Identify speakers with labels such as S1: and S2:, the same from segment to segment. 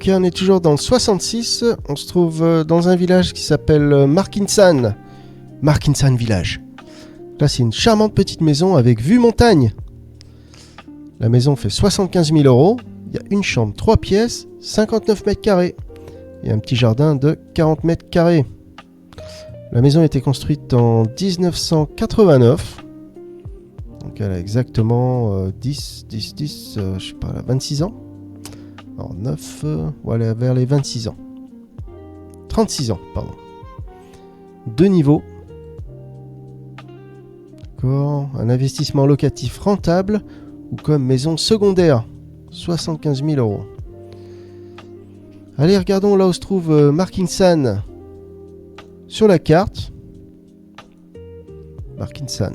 S1: Ok, on est toujours dans le 66. On se trouve dans un village qui s'appelle Markinsan. Markinsan Village. Là, c'est une charmante petite maison avec vue montagne. La maison fait 75 000 €. Il y a une chambre, 3 pièces, 59 mètres carrés. Et un petit jardin de 40 mètres carrés. La maison a été construite en 1989. Donc elle a exactement 26 ans. Alors 9, voilà, vers les 26 ans. 36 ans, pardon. 2 niveaux. D'accord. Un investissement locatif rentable ou comme maison secondaire. 75 000 €. Allez, regardons là où se trouve Markinsan. Sur la carte. Markinsan.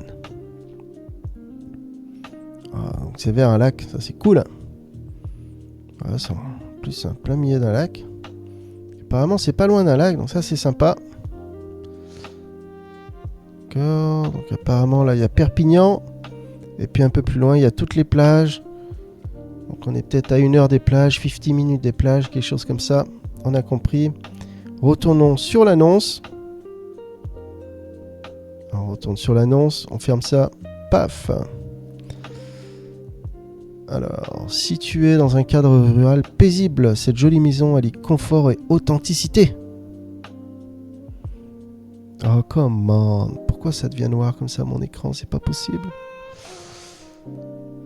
S1: Ah, donc c'est vers un lac, ça c'est cool. Voilà, c'est en plus un plein milieu d'un lac. Apparemment c'est pas loin d'un lac, donc ça c'est sympa. D'accord, donc apparemment là il y a Perpignan. Et puis un peu plus loin il y a toutes les plages. Donc on est peut-être à 1 heure des plages, 50 minutes des plages, quelque chose comme ça. On a compris. Retournons sur l'annonce. On retourne sur l'annonce, on ferme ça. Paf. Alors, située dans un cadre rural paisible, cette jolie maison allie confort et authenticité. Oh, comment? Pourquoi ça devient noir comme ça mon écran? C'est pas possible.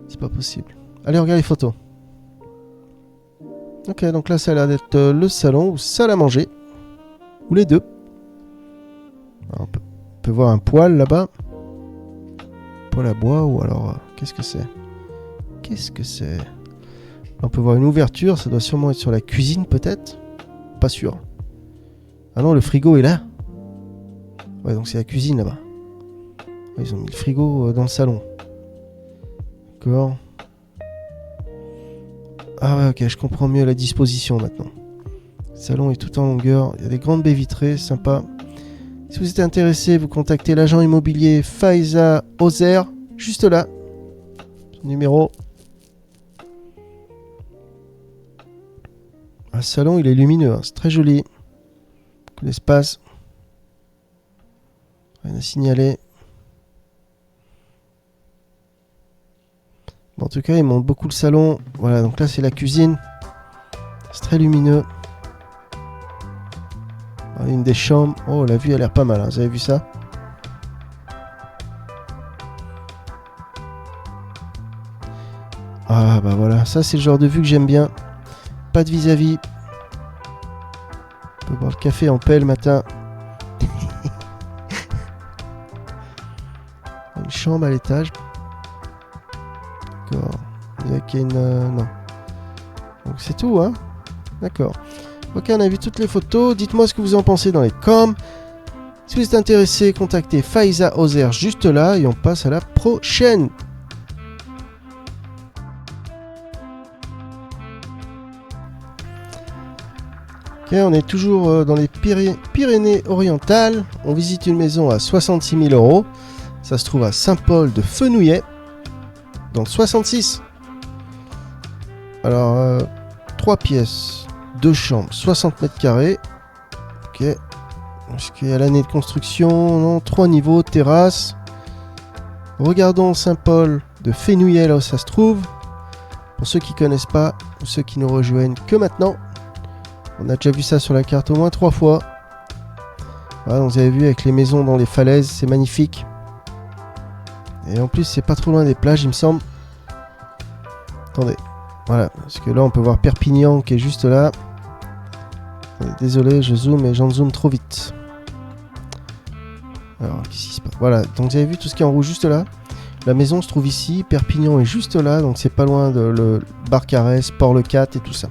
S1: C'est pas possible. Allez, regarde les photos. Ok, donc là, ça a l'air d'être le salon ou salle à manger. Ou les deux. Alors, on peut voir un poêle là-bas. Poêle à bois ou alors... qu'est-ce que c'est? Qu'est-ce que c'est? On peut voir une ouverture, ça doit sûrement être sur la cuisine peut-être. Pas sûr. Ah non, le frigo est là. Ouais, donc c'est la cuisine là-bas. Ouais, ils ont mis le frigo dans le salon. D'accord. Ah ouais, ok, je comprends mieux la disposition maintenant. Le salon est tout en longueur. Il y a des grandes baies vitrées, sympa. Si vous êtes intéressé, vous contactez l'agent immobilier Faiza Ozer, juste là. Son numéro. Le salon, il est lumineux, hein. C'est très joli. L'espace. Rien à signaler. Bon, en tout cas, il montre beaucoup le salon. Voilà, donc là, c'est la cuisine. C'est très lumineux. Une des chambres. Oh, la vue a l'air pas mal, hein. Vous avez vu ça? Ah, bah voilà. Ça, c'est le genre de vue que j'aime bien. Pas de vis-à-vis. On peut boire le café en paix le matin. Une chambre à l'étage. D'accord. Il y a qu'une... non. Donc c'est tout, hein. D'accord. Ok, on a vu toutes les photos. Dites-moi ce que vous en pensez dans les coms. Si vous êtes intéressé, contactez Faiza Ozer juste là. Et on passe à la prochaine. Ok, on est toujours dans les Pyrénées-Orientales. On visite une maison à 66 000 €. Ça se trouve à Saint-Paul de Fenouillet. Dans le 66. Alors, 3 pièces, 2 chambres, 60 mètres carrés. Ok. Est-ce qu'il y a l'année de construction? Non, 3 niveaux, terrasse. Regardons Saint-Paul de Fenouillet, là où ça se trouve. Pour ceux qui ne connaissent pas, ou ceux qui nous rejoignent que maintenant. On a déjà vu ça sur la carte au moins 3 fois. Voilà, vous avez vu avec les maisons dans les falaises, c'est magnifique. Et en plus, c'est pas trop loin des plages, il me semble. Attendez. Voilà, parce que là, on peut voir Perpignan qui est juste là. Désolé, je zoome et j'en zoome trop vite. Alors, qu'est-ce qui se passe? Voilà, donc vous avez vu tout ce qui est en rouge juste là. La maison se trouve ici, Perpignan est juste là, donc c'est pas loin de le Barcarès, Port-le-Cat et tout ça.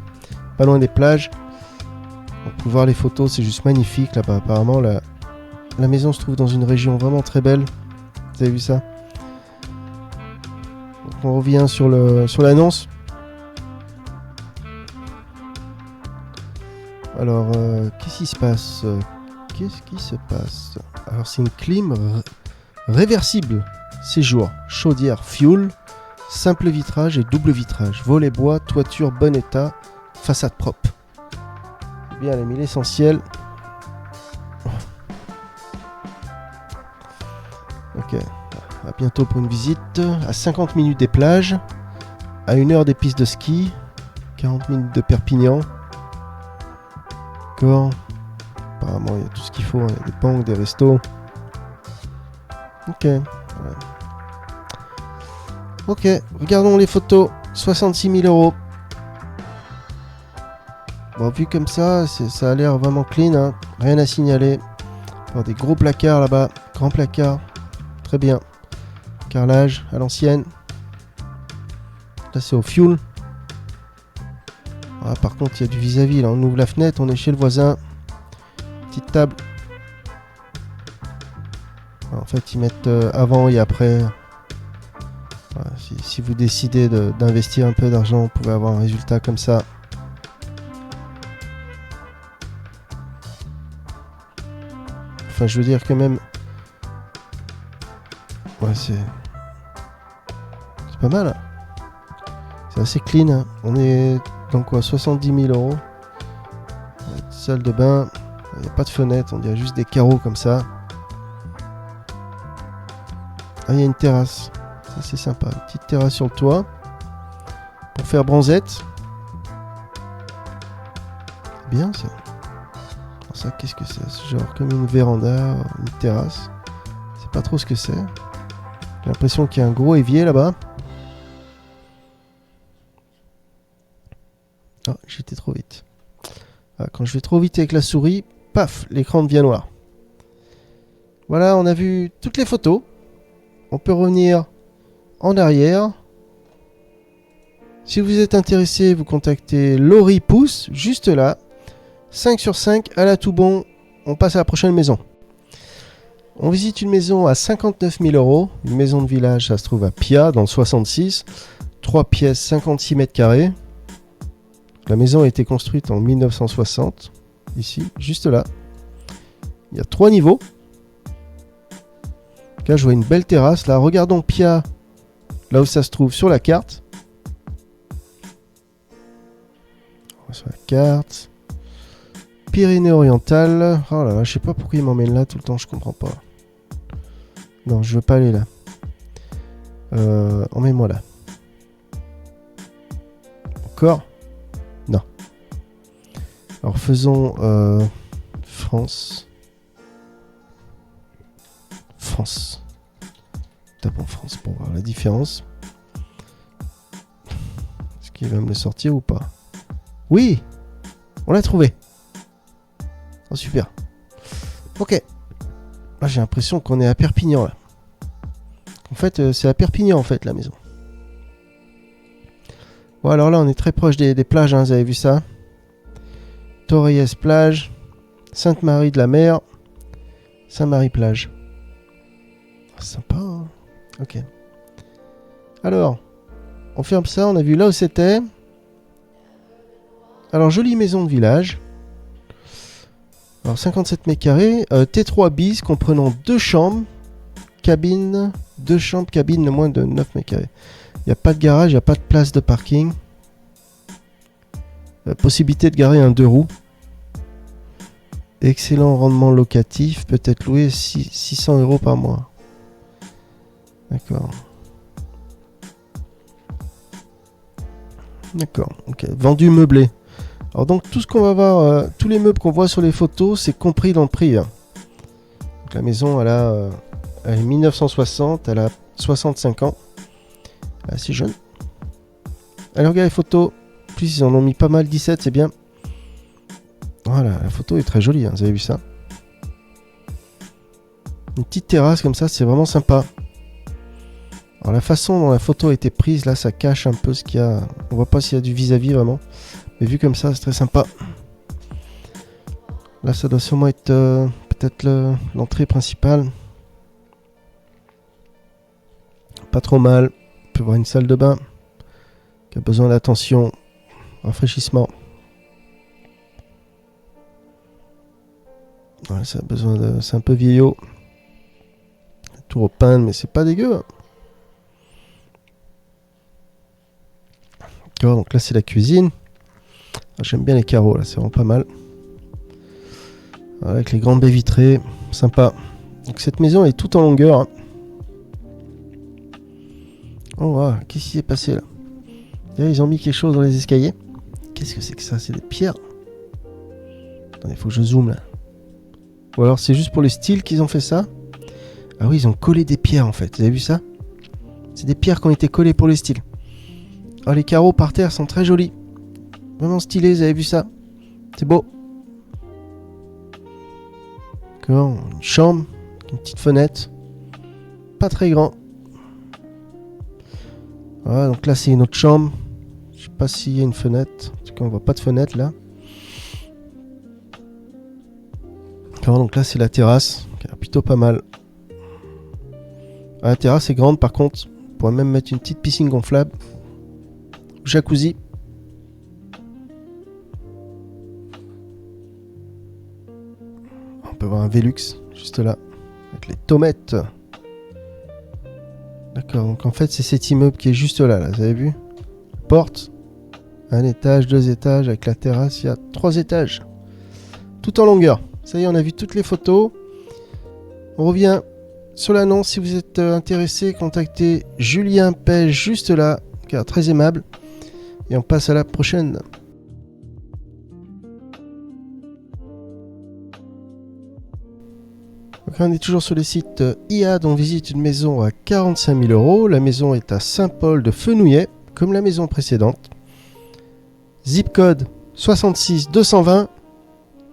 S1: Pas loin des plages. On peut voir les photos, c'est juste magnifique là-bas. Apparemment, la maison se trouve dans une région vraiment très belle. Vous avez vu ça? Donc, on revient sur l'annonce. Alors, qu'est-ce qui se passe? Alors, c'est une clim réversible. Séjour, chaudière, fuel, simple vitrage et double vitrage. Volet bois, toiture bon état, façade propre. bien, elle a mis l'essentiel. Ok, à bientôt pour une visite. À 50 minutes des plages, à 1 heure des pistes de ski, 40 minutes de Perpignan. D'accord. Apparemment, il y a tout ce qu'il faut. Il y a des banques, des restos. Ok. Ouais. Ok, regardons les photos. 66 000 euros. Bon, vu comme ça, ça a l'air vraiment clean. Hein. Rien à signaler. Alors, des gros placards là-bas. Grands placards. Très bien. Carrelage à l'ancienne. Là, c'est au fuel. Ah, par contre, il y a du vis-à-vis. Là, on ouvre la fenêtre. On est chez le voisin. Petite table. En fait, ils mettent avant et après. Voilà, si vous décidez d'investir un peu d'argent, vous pouvez avoir un résultat comme ça. Enfin, je veux dire que même... Ouais, c'est pas mal. Hein. C'est assez clean. Hein. On est dans quoi, 70 000 euros. Salle de bain. Il n'y a pas de fenêtre. On dirait juste des carreaux comme ça. Ah, il y a une terrasse. Ça, c'est sympa. Une petite terrasse sur le toit. Pour faire bronzette. C'est bien ça. Alors ça, qu'est-ce que c'est? Genre comme une véranda, une terrasse. Je sais pas trop ce que c'est. J'ai l'impression qu'il y a un gros évier là-bas. Ah, j'étais trop vite. Ah, quand je vais trop vite avec la souris, paf, l'écran devient noir. Voilà, on a vu toutes les photos. On peut revenir en arrière. Si vous êtes intéressé, vous contactez Laurie Pousse, juste là. 5 sur 5, à la tout bon. On passe à la prochaine maison. On visite une maison à 59 000 euros. Une maison de village, ça se trouve à Pia, dans le 66. 3 pièces, 56 mètres carrés. La maison a été construite en 1960. Ici, juste là. Il y a 3 niveaux. Là, je vois une belle terrasse. Là, regardons Pia, là où ça se trouve sur la carte. Sur la carte. Pyrénées-Orientales. Oh là là, je sais pas pourquoi il m'emmène là tout le temps, je comprends pas. Non, je veux pas aller là. Emmène-moi là. Encore ? Non. Alors faisons France. France. Tapons France pour voir la différence. Est-ce qu'il va me le sortir ou pas? Oui, on l'a trouvé. Oh, super. Ok. Là, j'ai l'impression qu'on est à Perpignan là. En fait, c'est à Perpignan en fait la maison. Bon, alors là, on est très proche des plages, hein, vous avez vu ça. Torrelles plage, Sainte-Marie de la Mer, Saint-Marie plage. Oh, sympa, hein. Ok. Alors, on ferme ça, on a vu là où c'était. Alors, jolie maison de village. Alors, 57 mètres carrés. T3 bis comprenant 2 chambres. Cabine. 2 chambres, cabine de moins de 9 mètres carrés. Il n'y a pas de garage, il n'y a pas de place de parking. Possibilité de garer un 2 roues. Excellent rendement locatif. Peut-être loué 600 euros par mois. D'accord. D'accord. Ok. Vendu meublé. Alors donc tout ce qu'on va voir, tous les meubles qu'on voit sur les photos, c'est compris dans le prix. Hein. Donc, la maison, elle est 1960, elle a 65 ans. Elle est assez jeune. Allez, regarde les photos. En plus, ils en ont mis pas mal, 17, c'est bien. Voilà, la photo est très jolie, hein, vous avez vu ça. Une petite terrasse comme ça, c'est vraiment sympa. Alors la façon dont la photo a été prise, là, ça cache un peu ce qu'il y a. On voit pas s'il y a du vis-à-vis vraiment. Mais vu comme ça, c'est très sympa. Là, ça doit sûrement être peut-être l'entrée principale. Pas trop mal. On peut voir une salle de bain qui a besoin d'attention, rafraîchissement. Ouais, ça a besoin de... C'est un peu vieillot. Tour au pain, mais c'est pas dégueu. D'accord, donc là c'est la cuisine. J'aime bien les carreaux, là, c'est vraiment pas mal. Avec les grandes baies vitrées, sympa. Donc cette maison est toute en longueur. Hein. Oh, wow. Qu'est-ce qui s'est passé là? Là, ils ont mis quelque chose dans les escaliers. Qu'est-ce que c'est que ça? C'est des pierres. Attendez, il faut que je zoome là. Ou alors c'est juste pour le style qu'ils ont fait ça. Ah oui, ils ont collé des pierres en fait. Vous avez vu ça? C'est des pierres qui ont été collées pour le style. Oh, les carreaux par terre sont très jolis. Vraiment stylés, vous avez vu ça? C'est beau. D'accord, une chambre, une petite fenêtre. Pas très grand. Voilà, donc là c'est une autre chambre. Je sais pas s'il y a une fenêtre. En tout cas, on voit pas de fenêtre là. D'accord, donc là c'est la terrasse. Plutôt pas mal. Ah, la terrasse est grande par contre. On pourrait même mettre une petite piscine gonflable. Jacuzzi. On peut voir un Velux juste là. Avec les tomates. D'accord, donc en fait c'est cet immeuble qui est juste là, vous avez vu? Porte. Un étage, 2 étages. Avec la terrasse, il y a 3 étages. Tout en longueur. Ça y est, on a vu toutes les photos. On revient sur l'annonce. Si vous êtes intéressé, contactez Julien Pêche juste là, car très aimable. Et on passe à la prochaine. Donc on est toujours sur le site IAD. On visite une maison à 45 000 €. La maison est à Saint-Paul de Fenouillet, comme la maison précédente. Zip code 66 220.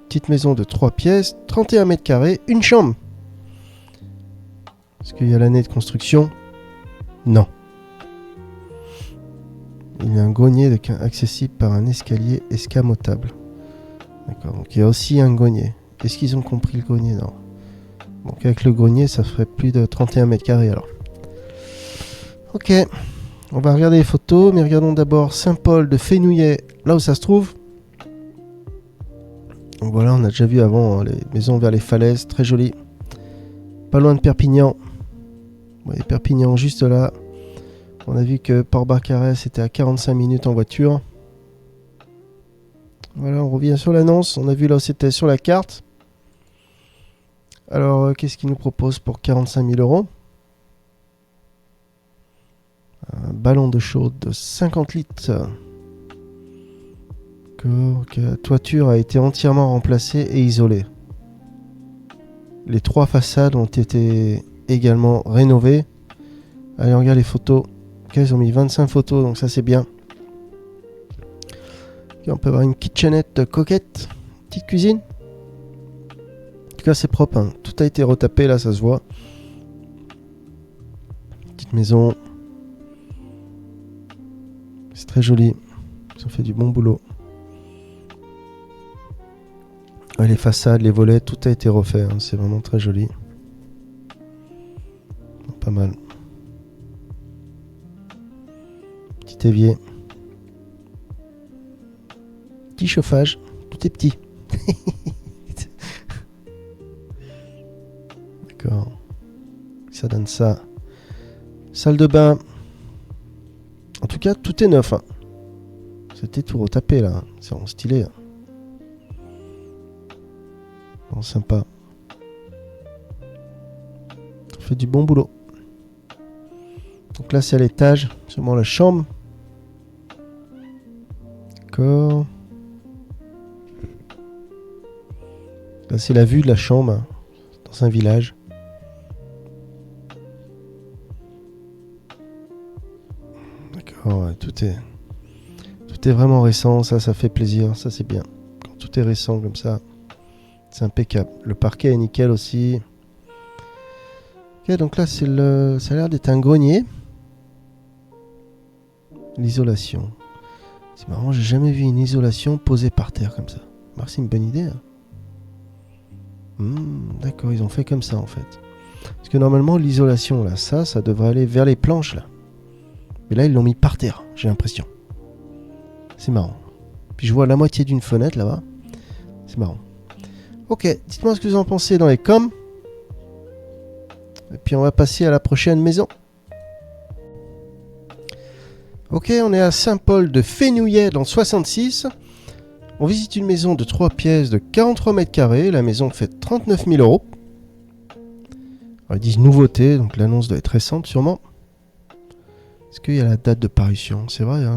S1: Petite maison de 3 pièces, 31 mètres carrés, une chambre. Est-ce qu'il y a l'année de construction? Non. Il y a un grenier accessible par un escalier escamotable. D'accord, donc il y a aussi un grenier. Est-ce qu'ils ont compris le grenier? Non. Donc avec le grenier, ça ferait plus de 31 mètres carrés alors. Ok, on va regarder les photos, mais regardons d'abord Saint-Paul de Fenouillet, là où ça se trouve. Donc voilà, on a déjà vu avant hein, les maisons vers les falaises, très jolies. Pas loin de Perpignan. Vous voyez Perpignan juste là. On a vu que Port-Barcarès c'était à 45 minutes en voiture. Voilà, on revient sur l'annonce. On a vu là où c'était sur la carte. Alors, qu'est-ce qu'il nous propose pour 45 000 €? Un ballon de chaude de 50 litres. La toiture a été entièrement remplacée et isolée. Les 3 façades ont été également rénovées. Allez, on regarde les photos. Ok, ils ont mis 25 photos, donc ça c'est bien. Okay, on peut avoir une kitchenette coquette. Petite cuisine. En tout cas, c'est propre. Hein. Tout a été retapé, là, ça se voit. Petite maison. C'est très joli. Ils ont fait du bon boulot. Les façades, les volets, tout a été refait. Hein. C'est vraiment très joli. Pas mal. Petit évier. Petit chauffage. Tout est petit. D'accord. Ça donne ça. Salle de bain. En tout cas, tout est neuf. Hein. C'était tout retapé là. C'est vraiment stylé. Hein. Bon, sympa. On fait du bon boulot. Donc là, c'est à l'étage. Sûrement la chambre. D'accord. Là, c'est la vue de la chambre. Hein, dans un village. D'accord, ouais, tout est vraiment récent. Ça fait plaisir. Ça, c'est bien. Quand tout est récent comme ça. C'est impeccable. Le parquet est nickel aussi. Ok, donc là, ça a l'air d'être un grenier. L'isolation. C'est marrant, j'ai jamais vu une isolation posée par terre comme ça. Alors, c'est une bonne idée. Hein. D'accord, ils ont fait comme ça en fait. Parce que normalement, l'isolation, là, ça devrait aller vers les planches, là. Mais là, ils l'ont mis par terre, j'ai l'impression. C'est marrant. Puis je vois la moitié d'une fenêtre là-bas. C'est marrant. Ok, dites-moi ce que vous en pensez dans les coms. Et puis on va passer à la prochaine maison. Ok, on est à Saint-Paul de Fenouillet dans le 66. On visite une maison de 3 pièces de 43 mètres carrés. La maison fait 39 000 euros. Alors, ils disent nouveauté, donc l'annonce doit être récente sûrement. Est-ce qu'il y a la date de parution? C'est vrai, hein,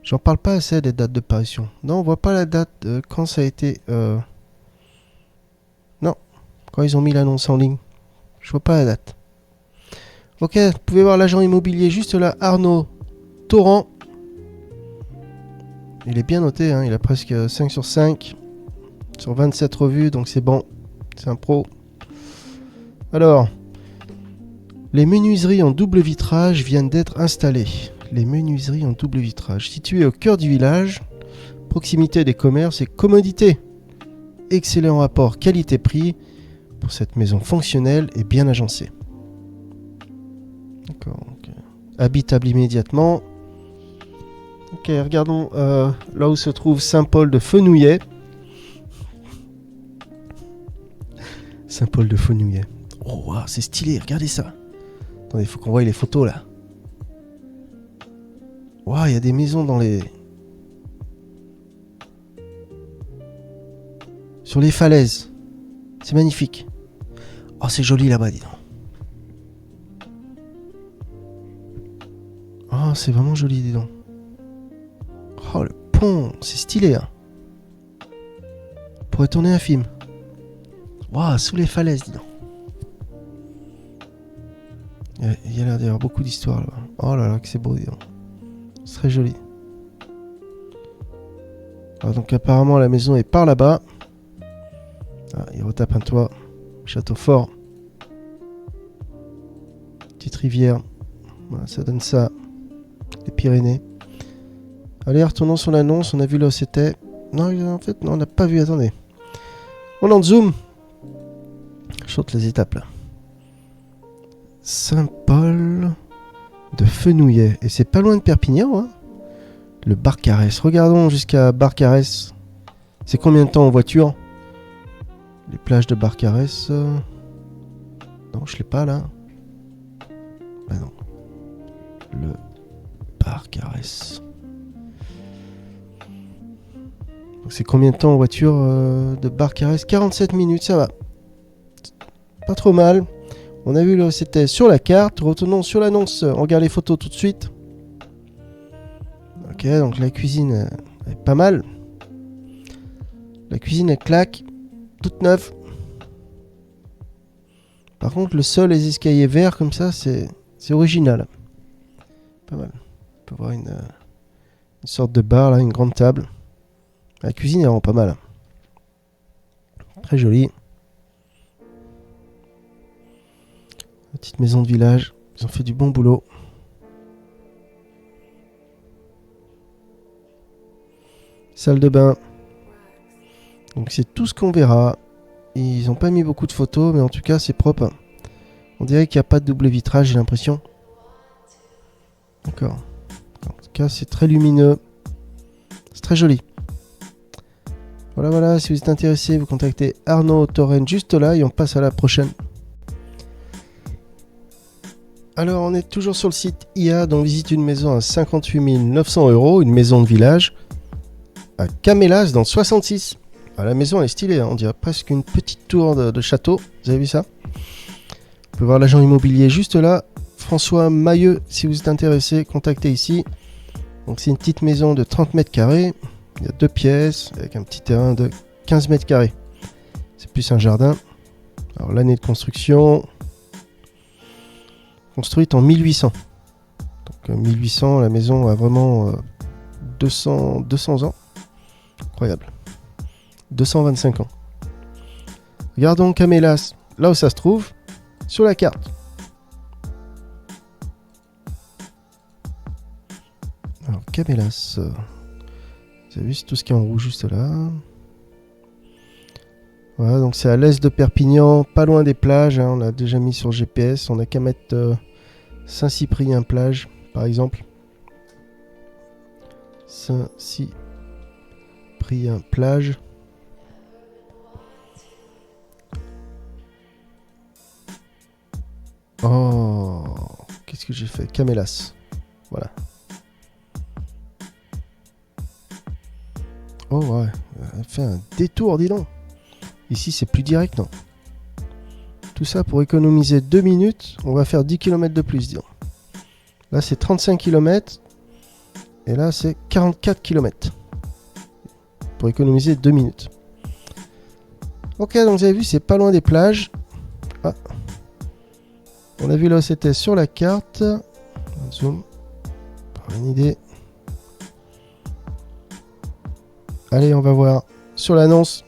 S1: j'en parle pas assez des dates de parution. Non, on voit pas la date quand ça a été... Non, quand ils ont mis l'annonce en ligne. Je vois pas la date. Ok, vous pouvez voir l'agent immobilier juste là, Arnaud Torrent. Il est bien noté, hein, il a presque 5 sur 5 sur 27 revues, donc c'est bon, c'est un pro. Alors, les menuiseries en double vitrage viennent d'être installées. Les menuiseries en double vitrage, situées au cœur du village, proximité des commerces et commodité. Excellent rapport qualité-prix pour cette maison fonctionnelle et bien agencée. D'accord, okay. Habitable immédiatement. Ok, regardons là où se trouve Saint-Paul de Fenouillet. Saint-Paul de Fenouillet. Oh, wow, c'est stylé, regardez ça. Attendez, il faut qu'on voie les photos là. Waouh, il y a des maisons dans les... Sur les falaises. C'est magnifique. Oh, c'est joli là-bas, dis donc. Oh, c'est vraiment joli, dis donc. Oh, le pont, c'est stylé, hein. On pourrait tourner un film. Waouh, sous les falaises, dis donc. Il y a l'air d'y avoir beaucoup d'histoires là. Oh là là, que c'est beau, dis donc. C'est très joli. Alors, donc apparemment la maison est par là-bas. Ah, il retape un toit. Château fort. Petite rivière. Voilà, ça donne ça. Les Pyrénées. Allez, retournons sur l'annonce. On a vu là où c'était. Non, en fait, non, on n'a pas vu. Attendez. On en zoom. Je saute les étapes là. Saint-Paul de Fenouillet. Et c'est pas loin de Perpignan, hein. Le Barcarès. Regardons jusqu'à Barcarès. C'est combien de temps en voiture? Les plages de Barcarès. Non, je l'ai pas là. Bah non. Le Barcarès. Donc c'est combien de temps en voiture de Barcarès? 47 minutes, ça va. Pas trop mal. On a vu là où c'était sur la carte. Retournons sur l'annonce. On regarde les photos tout de suite. Ok, donc la cuisine est pas mal. La cuisine elle claque. Toute neuve. Par contre, le sol, les escaliers verts comme ça, c'est original. Pas mal. On peut voir une sorte de bar là, une grande table. La cuisine est vraiment pas mal. Très jolie. Petite maison de village. Ils ont fait du bon boulot. Salle de bain. Donc c'est tout ce qu'on verra. Ils n'ont pas mis beaucoup de photos, mais en tout cas c'est propre. On dirait qu'il n'y a pas de double vitrage, j'ai l'impression. D'accord. En tout cas c'est très lumineux. C'est très joli. Voilà, si vous êtes intéressé, vous contactez Arnaud Torrent juste là et on passe à la prochaine. Alors on est toujours sur le site IA, dont on visite une maison à 58 900 €, une maison de village à Camélas dans le 66. Ah, la maison elle est stylée, hein, on dirait presque une petite tour de château, vous avez vu ça? Vous pouvez voir l'agent immobilier juste là, François Mailleux, si vous êtes intéressé, contactez ici. Donc c'est une petite maison de 30 mètres carrés, il y a 2 pièces avec un petit terrain de 15 mètres carrés. C'est plus un jardin. Alors l'année de construction, construite en 1800. Donc 1800, la maison a vraiment 200 ans. Incroyable. 225 ans. Regardons Camélas, là où ça se trouve, sur la carte. Alors Camélas, vous avez vu, c'est tout ce qui est en rouge juste là. Voilà, donc c'est à l'est de Perpignan, pas loin des plages, hein, on l'a déjà mis sur GPS, on n'a qu'à mettre Saint-Cyprien plage, par exemple. Saint-Cyprien plage. Oh, qu'est-ce que j'ai fait? Camélas. Voilà. Oh ouais, elle a fait un détour, dis donc. Ici, c'est plus direct, non? Tout ça pour économiser 2 minutes. On va faire 10 km de plus, dis donc. Là, c'est 35 km. Et là, c'est 44 km. Pour économiser 2 minutes. Ok, donc vous avez vu, c'est pas loin des plages. Ah. On a vu là où c'était sur la carte. Zoom. Pour une idée. Allez, on va voir sur l'annonce.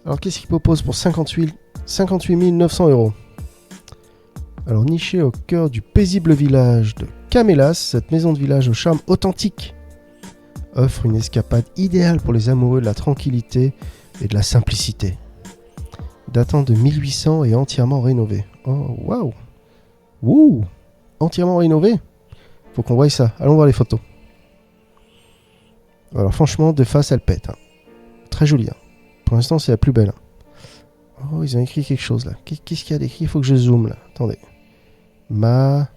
S1: Alors, qu'est-ce qu'il propose pour 58 900 €? Alors, niché au cœur du paisible village de Camélas, cette maison de village au charme authentique offre une escapade idéale pour les amoureux de la tranquillité et de la simplicité. Datant de 1800 et entièrement rénové. Oh, waouh! Wouh! Entièrement rénové? Faut qu'on voie ça. Allons voir les photos. Alors, franchement, de face, elle pète. Hein. Très jolie. Hein. Pour l'instant, c'est la plus belle. Oh, ils ont écrit quelque chose là. Qu'est-ce qu'il y a d'écrit? Il faut que je zoome là. Attendez. Ma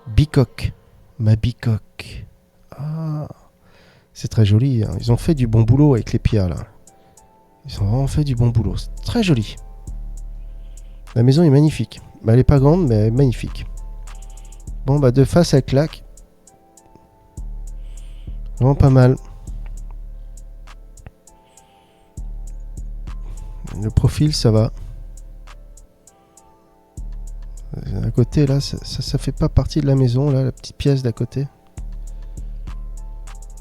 S1: bicoque. Ma bicoque. Ah. C'est très joli. Hein. Ils ont fait du bon boulot avec les pierres là. Ils ont vraiment fait du bon boulot. C'est très joli. La maison est magnifique. Bah, elle est pas grande, mais elle est magnifique. Bon, bah, de face, elle claque. Vraiment pas mal. Le profil, ça va. À côté, là, ça fait pas partie de la maison, là, la petite pièce d'à côté.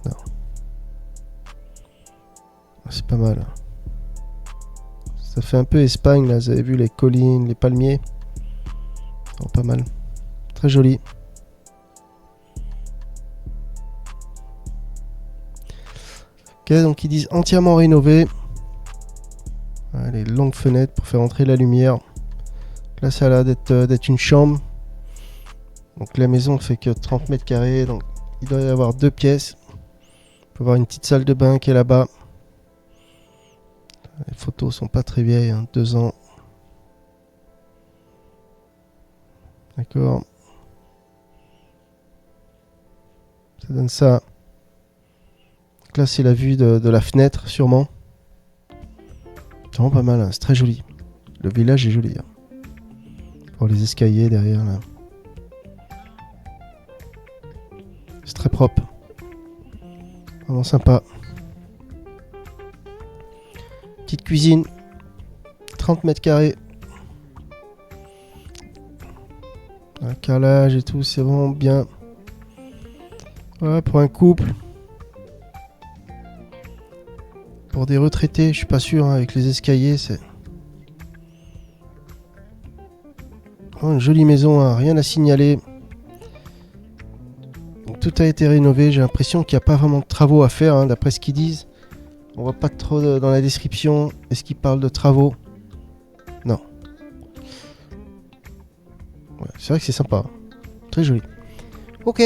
S1: Non. C'est pas mal. Ça fait un peu Espagne, là. Vous avez vu les collines, les palmiers. Oh, pas mal. Très joli. Ok, donc ils disent entièrement rénové. Ouais, les longues fenêtres pour faire entrer la lumière. Là, ça a l'air d'être une chambre. Donc la maison fait que 30 mètres carrés. Donc il doit y avoir 2 pièces. Il peut y avoir une petite salle de bain qui est là-bas. Les photos sont pas très vieilles, hein, 2 ans. D'accord. Ça donne ça. Donc là, c'est la vue de la fenêtre, sûrement. C'est vraiment pas mal, hein, c'est très joli. Le village est joli. Hein. Pour les escaliers derrière, là. C'est très propre. Vraiment sympa. Petite cuisine. 30 mètres carrés. Un carrelage et tout, c'est vraiment bien. Voilà, pour un couple. Pour des retraités, je suis pas sûr, hein, avec les escaliers, c'est... Oh, une jolie maison, hein, rien à signaler. Donc, tout a été rénové, j'ai l'impression qu'il n'y a pas vraiment de travaux à faire, hein, d'après ce qu'ils disent. On voit pas trop dans la description. Est-ce qu'ils parlent de travaux? Non. Ouais, c'est vrai que c'est sympa. Très joli. Ok.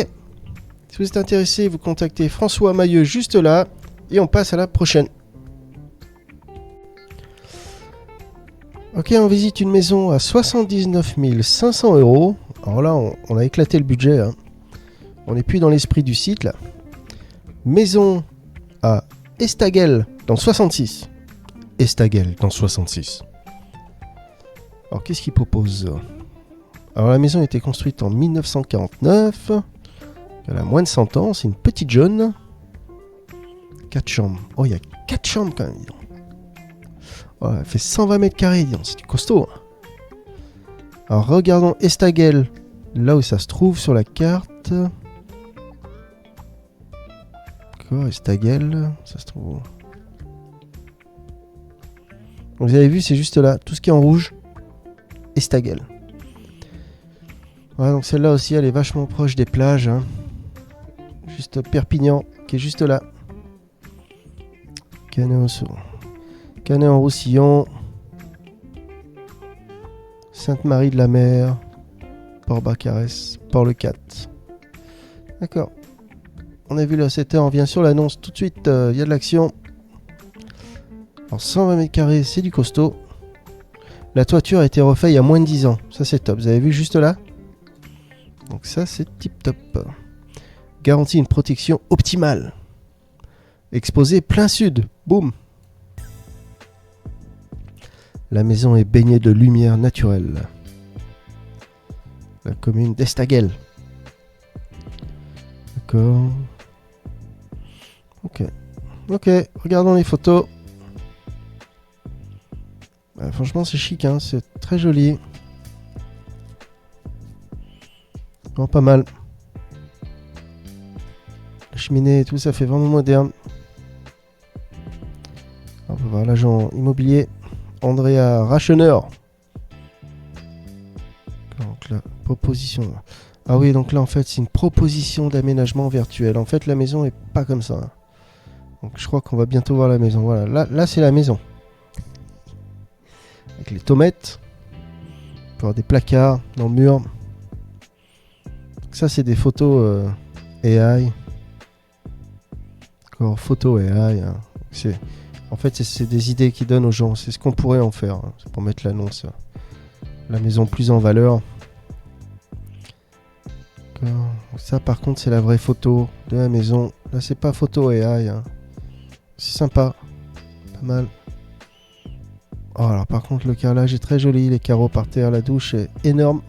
S1: Si vous êtes intéressé, vous contactez François Mailleux juste là. Et on passe à la prochaine. Ok, on visite une maison à 79 500 €. Alors là, on a éclaté le budget. Hein. On n'est plus dans l'esprit du site là. Maison à Estaguel dans 66. Estaguel dans 66. Alors qu'est-ce qu'il propose? Alors la maison a été construite en 1949. Elle a moins de 100 ans. C'est une petite jaune. 4 chambres. Oh, il y a 4 chambres quand même. Oh, elle fait 120 mètres carrés. C'est du costaud. Hein. Alors regardons Estaguel. Là où ça se trouve sur la carte. Quoi, Estaguel, ça se trouve. Donc, vous avez vu, c'est juste là. Tout ce qui est en rouge. Estaguel. Voilà, donc celle-là aussi, elle est vachement proche des plages. Hein. Juste Perpignan, qui est juste là. Canet-en-Roussillon. Sainte-Marie-de-la-Mer. Port-Barcarès. Port-le-Cat. D'accord. On a vu là, c'était, on vient sur l'annonce tout de suite. Il y a de l'action. Alors 120 mètres carrés, c'est du costaud. La toiture a été refaite il y a moins de 10 ans. Ça, c'est top. Vous avez vu juste là? Donc ça, c'est tip top. Garantit une protection optimale. Exposé plein sud. Boum. La maison est baignée de lumière naturelle. La commune d'Estaguel. D'accord. Ok, regardons les photos. Franchement, c'est chic, hein, c'est très joli. Vraiment pas mal. La cheminée et tout, ça fait vraiment moderne. On va voir l'agent immobilier, Andrea Rachener. Donc la proposition. Ah oui, donc là en fait c'est une proposition d'aménagement virtuel. En fait la maison est pas comme ça. Donc je crois qu'on va bientôt voir la maison. Voilà, là c'est la maison. Avec les tomates. On peut avoir des placards dans le mur. Ça c'est des photos AI. Encore photo AI. Hein. En fait c'est des idées qu'ils donnent aux gens. C'est ce qu'on pourrait en faire. Hein. C'est pour mettre l'annonce. La maison plus en valeur. Ça par contre c'est la vraie photo de la maison. Là c'est pas photo AI. Hein. C'est sympa. Pas mal. Oh, alors par contre le carrelage est très joli. Les carreaux par terre, la douche est énorme.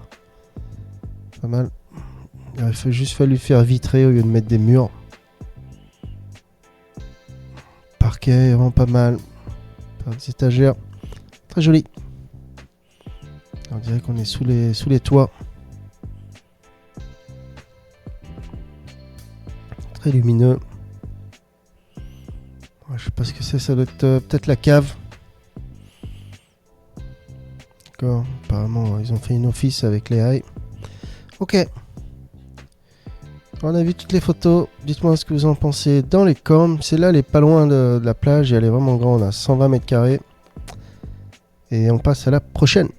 S1: Pas mal. Il aurait juste fallu faire vitrer au lieu de mettre des murs. Parquet vraiment pas mal. Des étagères. Très joli. On dirait qu'on est sous les toits. Très lumineux. Ouais, je sais pas ce que c'est, ça doit être peut-être la cave. D'accord, apparemment ils ont fait une office avec les haies. Ok. On a vu toutes les photos. Dites-moi ce que vous en pensez dans les coms. Celle-là, elle est pas loin de la plage et elle est vraiment grande, à 120 mètres carrés. Et on passe à la prochaine.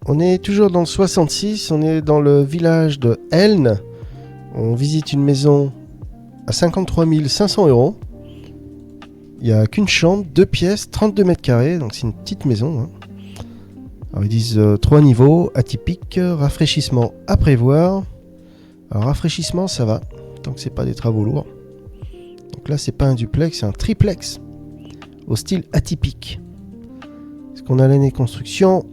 S1: On est toujours dans le 66, on est dans le village de Elne. On visite une maison à 53 500 €. Il n'y a qu'une chambre, 2 pièces, 32 mètres carrés, donc c'est une petite maison. Hein. Alors ils disent 3 niveaux, atypique, rafraîchissement à prévoir. Alors rafraîchissement ça va, tant que c'est pas des travaux lourds. Donc là c'est pas un duplex, c'est un triplex, au style atypique. Est-ce qu'on a l'année de construction ?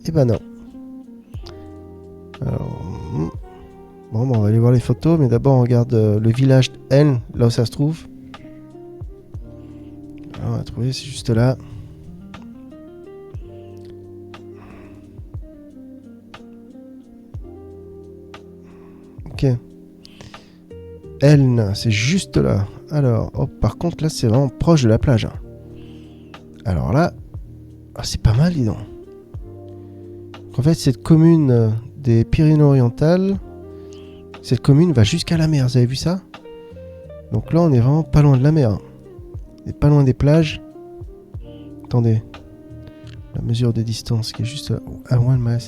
S1: Eh ben non. Alors, bon, on va aller voir les photos, mais d'abord on regarde le village d'Elne, là où ça se trouve. Alors, on va trouver, c'est juste là. Ok. Elne, c'est juste là. Alors, oh, par contre, là, c'est vraiment proche de la plage. Alors là, c'est pas mal, dis donc. En fait, cette commune des Pyrénées-Orientales, cette commune va jusqu'à la mer. Vous avez vu ça ? Donc là, on est vraiment pas loin de la mer. On est pas loin des plages. Attendez. La mesure de distance qui est juste à 1 miles.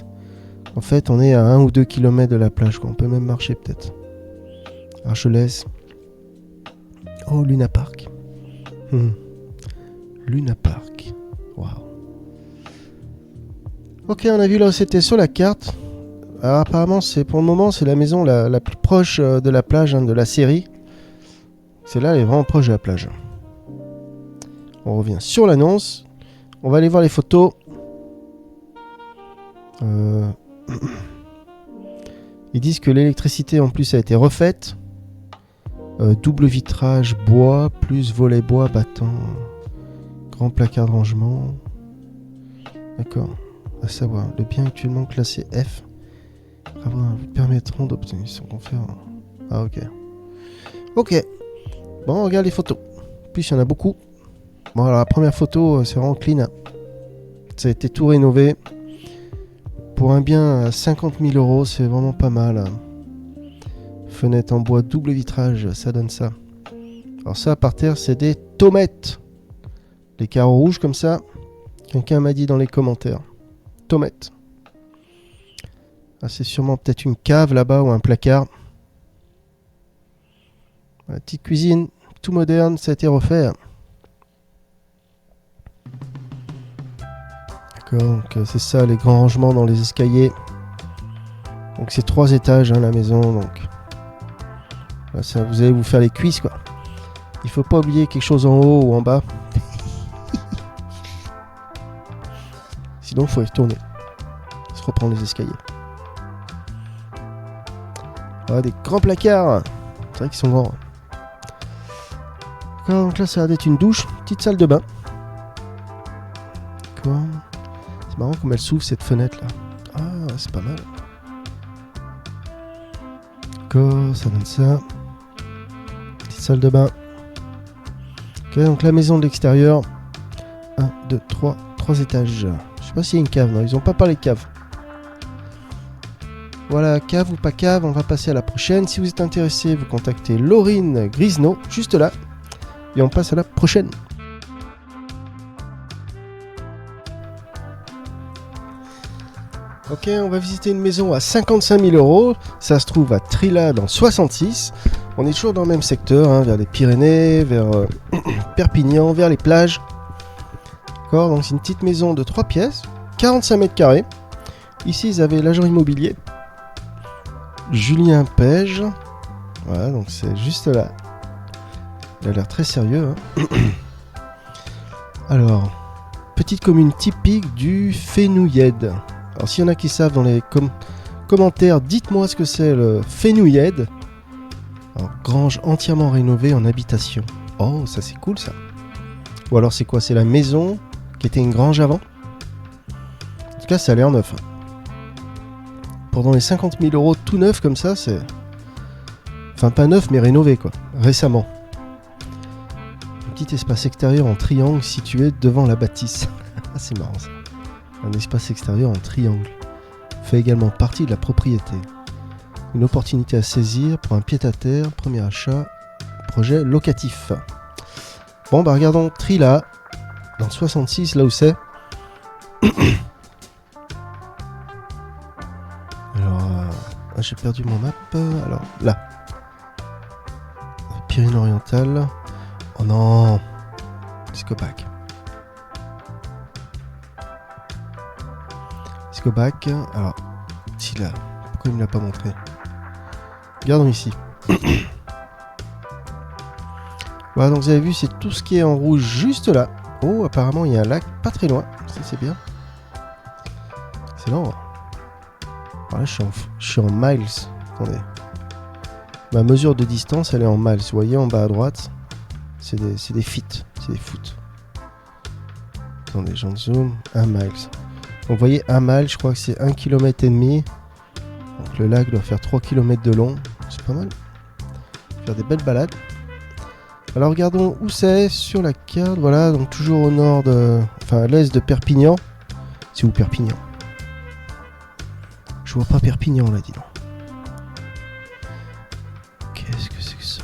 S1: En fait, on est à 1 ou 2 km de la plage. Quoi. On peut même marcher peut-être. Argelès. Oh, Luna Park. Luna Park. Waouh. Ok, on a vu là où c'était sur la carte. Alors, apparemment, pour le moment, c'est la maison la plus proche de la plage de la série. Celle-là, elle est vraiment proche de la plage. On revient sur l'annonce. On va aller voir les photos. Ils disent que l'électricité en plus a été refaite. Double vitrage bois, plus volet bois battant. Grand placard de rangement. D'accord. À savoir, le bien actuellement classé F. Travaux vous permettront d'obtenir son confort. Ah ok. Ok. Bon, on regarde les photos. En plus, il y en a beaucoup. Bon, alors la première photo, c'est vraiment clean. Ça a été tout rénové. Pour un bien à 50 000 €, c'est vraiment pas mal. Fenêtre en bois double vitrage, ça donne ça. Alors ça, par terre, c'est des tomates. Les carreaux rouges comme ça. Quelqu'un m'a dit dans les commentaires. Tomates. Ah, c'est sûrement peut-être une cave là-bas ou un placard. La petite cuisine, tout moderne, ça a été refait. D'accord, donc c'est ça, les grands rangements dans les escaliers. Donc c'est 3 étages hein, la maison, donc là, ça, vous allez vous faire les cuisses quoi. Il faut pas oublier quelque chose en haut ou en bas. Sinon il faut y retourner. Se reprendre les escaliers. Ah, des grands placards. C'est vrai qu'ils sont grands. D'accord, donc là ça va être une douche, petite salle de bain. D'accord. C'est marrant comme elle s'ouvre cette fenêtre là. Ah, c'est pas mal. D'accord, ça donne ça. Petite salle de bain. Ok, donc la maison de l'extérieur. 1, 2, 3 étages. Je sais pas s'il y a une cave, non, ils ont pas parlé de cave. Voilà, cave ou pas cave, on va passer à la prochaine. Si vous êtes intéressé, vous contactez Laurine Grisno, juste là. Et on passe à la prochaine. Ok, on va visiter une maison à 55 000 €. Ça se trouve à Trilla dans 66. On est toujours dans le même secteur, hein, vers les Pyrénées, vers Perpignan, vers les plages. D'accord, donc c'est une petite maison de 3 pièces, 45 mètres carrés. Ici, ils avaient l'agent immobilier. Julien Pège. Voilà, donc c'est juste là. Il a l'air très sérieux. Hein. Alors, petite commune typique du Fenouillède. Alors, s'il y en a qui savent dans les commentaires, dites-moi ce que c'est le Fenouillède. Alors, grange entièrement rénovée en habitation. Oh, ça c'est cool ça. Ou alors c'est quoi? C'est la maison qui était une grange avant? En tout cas, ça a l'air neuf. Pendant les 50 000 € tout neuf comme ça, c'est... Enfin, pas neuf, mais rénové quoi. Récemment. Un petit espace extérieur en triangle situé devant la bâtisse. C'est marrant ça. Un espace extérieur en triangle. Fait également partie de la propriété. Une opportunité à saisir pour un pied-à-terre, premier achat, projet locatif. Bon, bah regardons Trilla, dans 66, là où c'est. Alors, j'ai perdu mon map. Alors, là. Pyrénées-Orientales. Oh non. Let's go back. Let's go back. Alors, si là. Pourquoi il me l'a pas montré? Regardons ici. Voilà, donc vous avez vu, c'est tout ce qui est en rouge juste là. Oh, apparemment, il y a un lac pas très loin. Ça, c'est bien. C'est lent. Voilà, je suis en miles. Attendez. Ma mesure de distance, elle est en miles. Vous voyez en bas à droite, c'est des feet. C'est des foot. Attendez, j'en zoom. 1 miles. Donc vous voyez, 1 mile, je crois que c'est 1,5 km. Donc le lac doit faire 3 km de long. C'est pas mal. Faire des belles balades. Alors regardons où c'est sur la carte. Voilà, donc toujours au nord de... Enfin à l'est de Perpignan. C'est où Perpignan? Je vois pas Perpignan là, dis donc. Qu'est-ce que c'est que ça?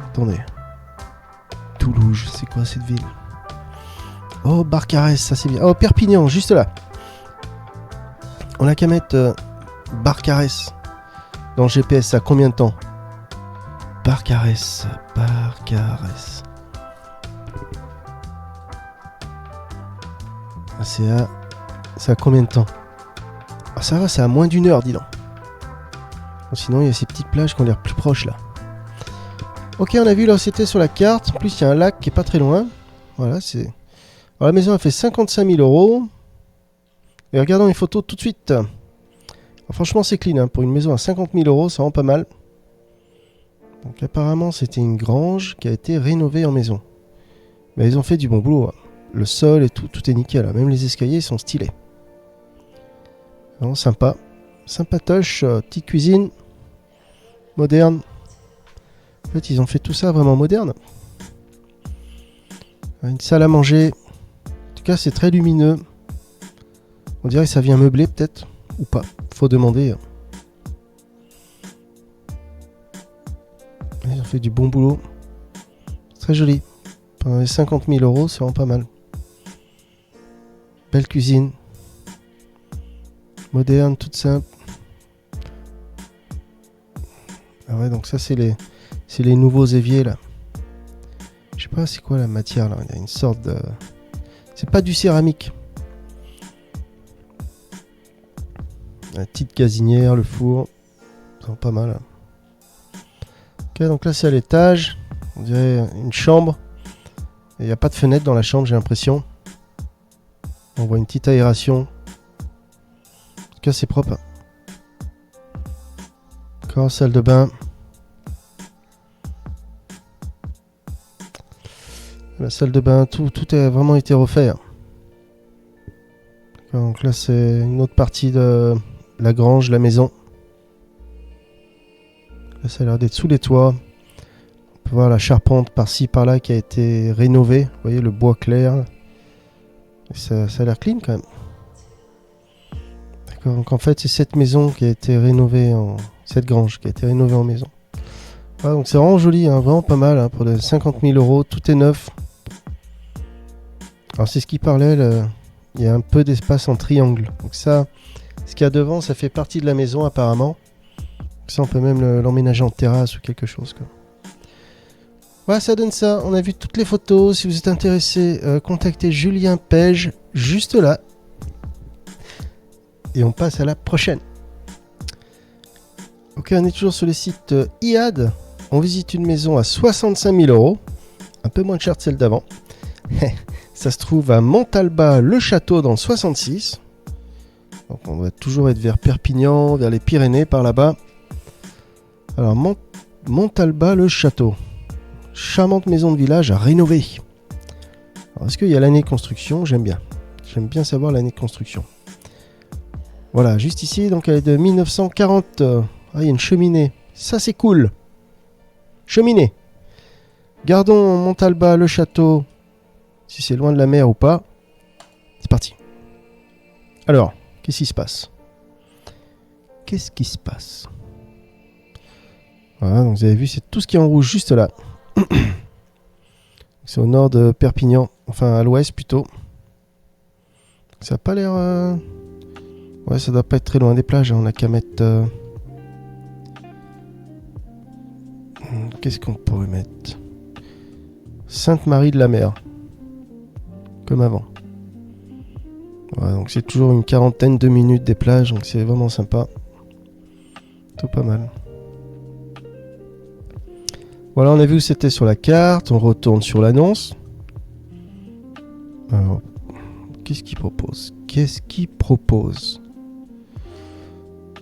S1: Attendez. Toulouse, c'est quoi cette ville? Oh, Barcarès, ça c'est bien. Oh, Perpignan, juste là. On a qu'à mettre Barcarès dans le GPS. À combien de temps? Barcarès. C'est à combien de temps? Ah, ça va, c'est à moins d'1 heure, dis donc. Sinon, il y a ces petites plages qui ont l'air plus proches là. Ok, on a vu là où c'était sur la carte. En plus, il y a un lac qui est pas très loin. Voilà, c'est... Alors, la maison a fait 55 000 €. Et regardons les photos tout de suite. Alors, franchement, c'est clean. Hein. Pour une maison à 50 000 €, ça rend pas mal. Donc, apparemment, c'était une grange qui a été rénovée en maison. Mais ils ont fait du bon boulot. Hein. Le sol et tout est nickel. Hein. Même les escaliers sont stylés. Vraiment sympa. Sympatoche. Petite cuisine. Moderne. En fait, ils ont fait tout ça vraiment moderne. Une salle à manger. En tout cas, c'est très lumineux. On dirait que ça vient meubler peut-être. Ou pas. Faut demander. Ils ont fait du bon boulot. Très joli. Pendant les 50 000 €, c'est vraiment pas mal. Belle cuisine. Moderne, toute simple. Ah ouais, donc ça c'est les nouveaux éviers là. Je sais pas c'est quoi la matière là. Il y a une sorte de... C'est pas du céramique. La petite gazinière, le four. C'est pas mal. Ok, donc là c'est à l'étage. On dirait une chambre. Il n'y a pas de fenêtre dans la chambre, j'ai l'impression. On voit une petite aération. En tout cas, c'est propre. Encore salle de bain. La salle de bain, tout a vraiment été refait. Donc là, c'est une autre partie de la grange, la maison. Là, ça a l'air d'être sous les toits. On peut voir la charpente par-ci, par-là qui a été rénovée. Vous voyez, le bois clair. Ça a l'air clean quand même. D'accord, donc en fait, c'est cette maison qui a été rénovée en... Cette grange qui a été rénovée en maison. Voilà, donc c'est vraiment joli, hein, vraiment pas mal. Hein, pour les 50 000 €, tout est neuf. Alors c'est ce qui parlait, il y a un peu d'espace en triangle. Donc ça, ce qu'il y a devant, ça fait partie de la maison apparemment. Ça, on peut même l'emménager en terrasse ou quelque chose, quoi. Voilà, ça donne ça. On a vu toutes les photos. Si vous êtes intéressé, contactez Julien Pège, juste là. Et on passe à la prochaine. Ok, on est toujours sur le site IAD. On visite une maison à 65 000 €. Un peu moins cher que celle d'avant. Ça se trouve à Montalba, le château, dans le 66. Donc on va toujours être vers Perpignan, vers les Pyrénées, par là-bas. Alors, Montalba, le château. Charmante maison de village à rénover. Alors, est-ce qu'il y a l'année de construction? J'aime bien. J'aime bien savoir l'année de construction. Voilà, juste ici, donc elle est de 1940. Ah, il y a une cheminée. Ça, c'est cool. Cheminée. Gardons Montalba, le château. Si c'est loin de la mer ou pas. C'est parti. Alors, qu'est-ce qui se passe? Qu'est-ce qui se passe? Voilà, donc vous avez vu, c'est tout ce qui est en rouge juste là. C'est au nord de Perpignan. Enfin, à l'ouest plutôt. Ça n'a pas l'air... Ouais, ça doit pas être très loin des plages. On a qu'à mettre... Qu'est-ce qu'on pourrait mettre? Sainte-Marie de la Mer. Comme avant. Ouais, donc c'est toujours une quarantaine de minutes des plages, donc c'est vraiment sympa. Tout pas mal. Voilà, on a vu où c'était sur la carte. On retourne sur l'annonce. Alors, qu'est-ce qu'il propose?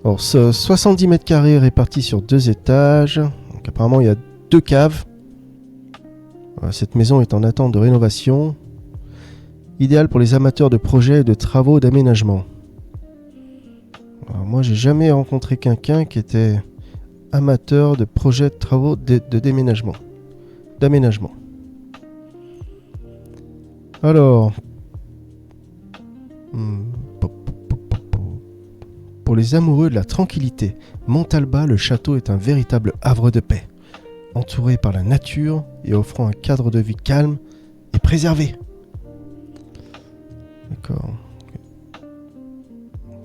S1: Alors, ce 70 mètres carrés répartis sur 2 étages. Donc apparemment, il y a 2 caves. Voilà, cette maison est en attente de rénovation. Idéal pour les amateurs de projets et de travaux d'aménagement. Alors, moi, j'ai jamais rencontré quelqu'un qui était amateur de projets de travaux de déménagement. D'aménagement. Alors... Pour les amoureux de la tranquillité, Montalba, le château est un véritable havre de paix. Entouré par la nature et offrant un cadre de vie calme et préservé. D'accord.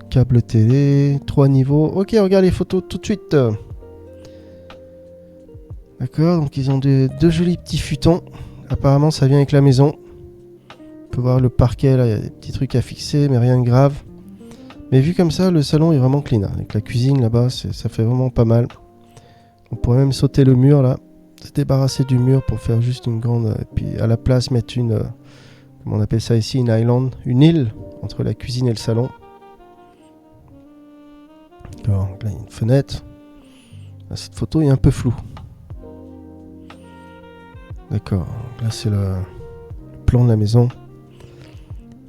S1: Câble télé, 3 niveaux. Ok, regarde les photos tout de suite. D'accord, donc ils ont deux jolis petits futons. Apparemment, ça vient avec la maison. On peut voir le parquet, là, il y a des petits trucs à fixer, mais rien de grave. Mais vu comme ça, le salon est vraiment clean. Hein. Avec la cuisine là-bas, ça fait vraiment pas mal. On pourrait même sauter le mur là, se débarrasser du mur pour faire juste une grande... Et puis à la place, mettre une... comment on appelle ça ici, une island, une île entre la cuisine et le salon. Alors, là, il y a une fenêtre. Là, cette photo est un peu floue. D'accord, là c'est le plan de la maison.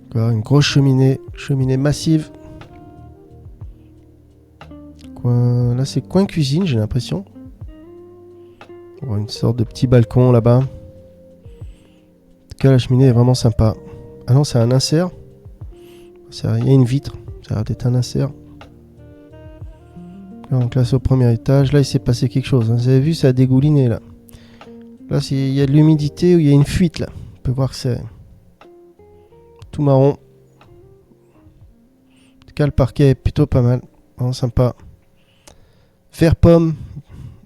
S1: D'accord, une grosse cheminée massive. Là c'est coin cuisine, j'ai l'impression. On voit une sorte de petit balcon là-bas. En tout cas, la cheminée est vraiment sympa. Ah non, c'est un insert. Il y a une vitre. Ça a l'air d'être un insert. Donc là, c'est au premier étage. Là, il s'est passé quelque chose. Hein. Vous avez vu, ça a dégouliné là. Là, il y a de l'humidité ou il y a une fuite là. On peut voir que c'est tout marron. En tout cas, le parquet est plutôt pas mal. Vraiment sympa. Vert pomme,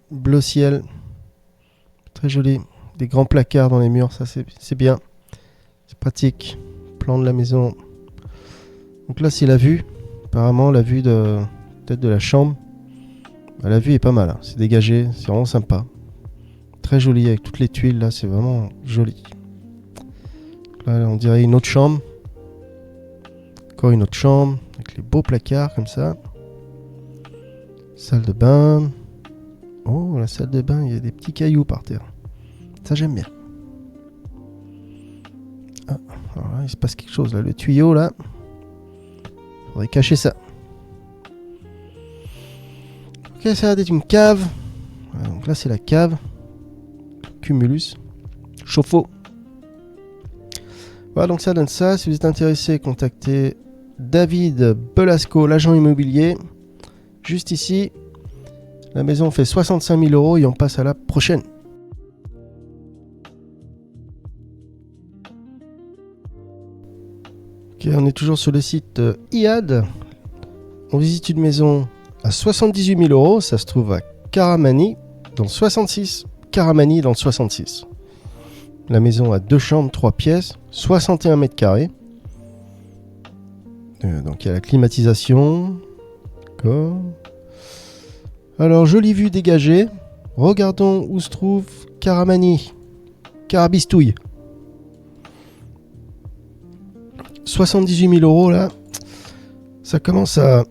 S1: bleu ciel. Très joli. Des grands placards dans les murs, ça c'est bien. C'est pratique. Plan de la maison. Donc là, c'est la vue. Apparemment, la vue de tête de la chambre. Bah, la vue est pas mal, hein. C'est dégagé, c'est vraiment sympa. Très joli avec toutes les tuiles là, c'est vraiment joli. Là, on dirait une autre chambre. Encore une autre chambre avec les beaux placards comme ça. Salle de bain. Oh, la salle de bain, il y a des petits cailloux par terre. Ça, j'aime bien. Ah, alors là, il se passe quelque chose là. Le tuyau là. Faudrait cacher ça. Ok, ça a l'air d'être une cave. Voilà, donc là, c'est la cave. Cumulus. Chauffe-eau. Voilà, donc ça donne ça. Si vous êtes intéressé, contactez David Belasco, l'agent immobilier. Juste ici. La maison fait 65 000 € et on passe à la prochaine. Ok, on est toujours sur le site IAD. On visite une maison à 78 000 €. Ça se trouve à Karamani, dans le 66. Karamani, dans le 66. La maison a 2 chambres, 3 pièces, 61 mètres carrés. Donc il y a la climatisation. D'accord. Alors, jolie vue dégagée. Regardons où se trouve Karamani. Carabistouille. 78 000 € là. Ça commence à...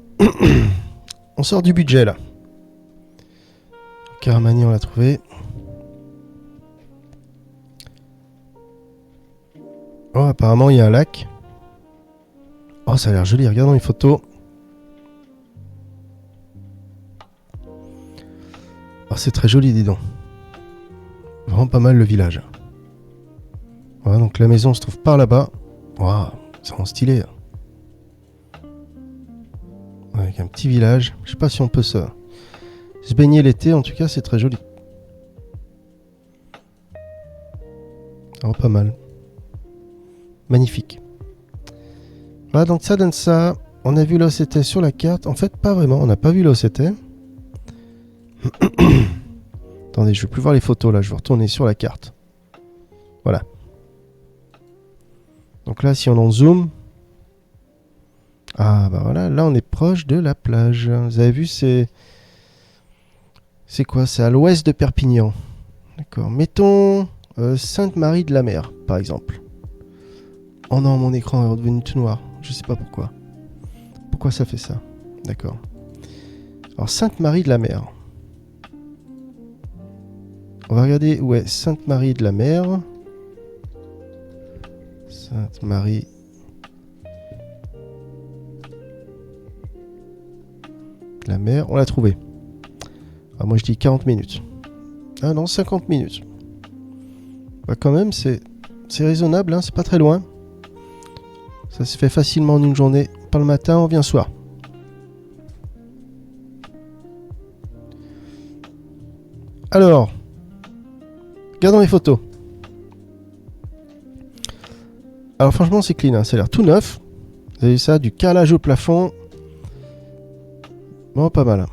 S1: On sort du budget là. Karamani, on l'a trouvé. Oh, apparemment, il y a un lac. Oh, ça a l'air joli. Regardons les photos. Oh, c'est très joli, dis donc. Vraiment pas mal le village. Voilà, donc la maison se trouve par là-bas. Waouh, c'est vraiment stylé. Avec un petit village. Je sais pas si on peut se baigner l'été. En tout cas, c'est très joli. Oh, pas mal. Magnifique. Voilà, donc ça donne ça. On a vu là où c'était sur la carte. En fait, pas vraiment. On n'a pas vu là où c'était. Attendez, je ne vais plus voir les photos là. Je vais retourner sur la carte. Voilà. Donc là, si on en zoom. Ah, bah voilà. Là, on est proche de la plage. Vous avez vu, c'est quoi? C'est à l'ouest de Perpignan. D'accord. Mettons Sainte-Marie de la Mer, par exemple. Oh non, mon écran est redevenu tout noir. Je sais pas pourquoi. Pourquoi ça fait ça? D'accord. Alors, Sainte-Marie de la Mer. On va regarder où est Sainte-Marie de la Mer. Sainte-Marie. De la Mer. On l'a trouvé. Ah, moi, je dis 40 minutes. Ah non, 50 minutes. Bah, quand même, c'est raisonnable, hein, c'est pas très loin. Ça se fait facilement en une journée. Pas le matin, on vient le soir. Alors, regardons les photos. Alors franchement, c'est clean, hein, ça a l'air tout neuf. Vous avez ça, du carrelage au plafond. Bon, pas mal. Hein.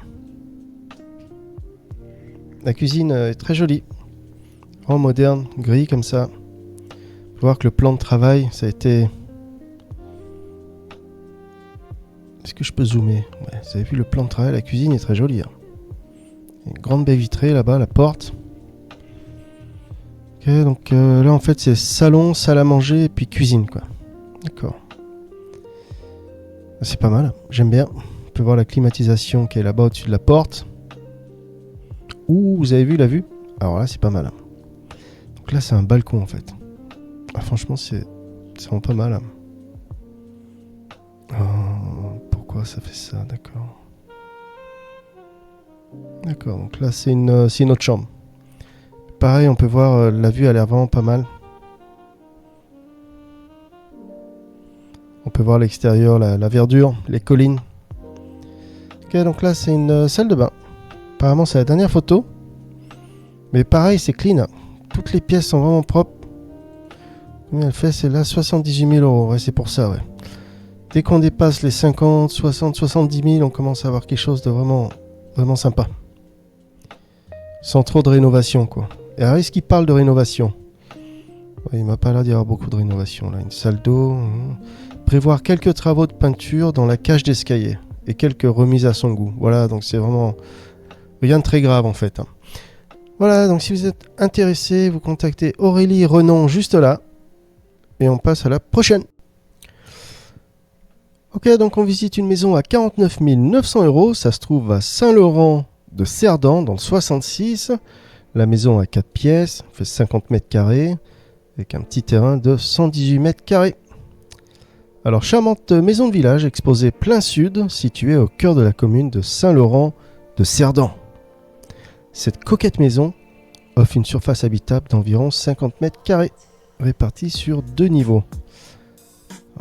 S1: La cuisine est très jolie. En moderne, gris comme ça. Faut voir que le plan de travail, ça a été... Est-ce que je peux zoomer? Ouais, vous avez vu le plan de travail, la cuisine est très jolie. Hein. Une grande baie vitrée là-bas, la porte. Ok, donc là en fait c'est salon, salle à manger et puis cuisine quoi. D'accord. C'est pas mal, j'aime bien. On peut voir la climatisation qui est là-bas au-dessus de la porte. Ouh, vous avez vu la vue? Alors là c'est pas mal. Donc là c'est un balcon en fait. Ah, franchement c'est vraiment pas mal. Oh, pourquoi ça fait ça? D'accord. D'accord, donc là c'est une autre chambre. Pareil, on peut voir la vue a l'air vraiment pas mal. On peut voir l'extérieur, la verdure, les collines. Ok, donc là c'est une salle de bain. Apparemment c'est la dernière photo. Mais pareil, c'est clean. Toutes les pièces sont vraiment propres. Combien elle fait celle-là? 78 000 €. Ouais, c'est pour ça, ouais. Dès qu'on dépasse les 50, 60, 70 000, on commence à avoir quelque chose de vraiment, vraiment sympa. Sans trop de rénovation, quoi. Et alors, est-ce qu'il parle de rénovation? Ouais, il m'a pas l'air d'y avoir beaucoup de rénovation, là. Une salle d'eau. Prévoir quelques travaux de peinture dans la cage d'escalier. et quelques remises à son goût. Voilà, donc c'est vraiment rien de très grave en fait. Voilà, donc si vous êtes intéressé, vous contactez Aurélie Renon juste là. Et on passe à la prochaine. Ok, donc on visite une maison à 49 900 €. Ça se trouve à Saint-Laurent de Cerdan, dans le 66. La maison a 4 pièces, fait 50 mètres carrés, avec un petit terrain de 118 mètres carrés. Alors, charmante maison de village exposée plein sud, située au cœur de la commune de Saint-Laurent de Cerdan. Cette coquette maison offre une surface habitable d'environ 50 mètres carrés, répartie sur 2 niveaux.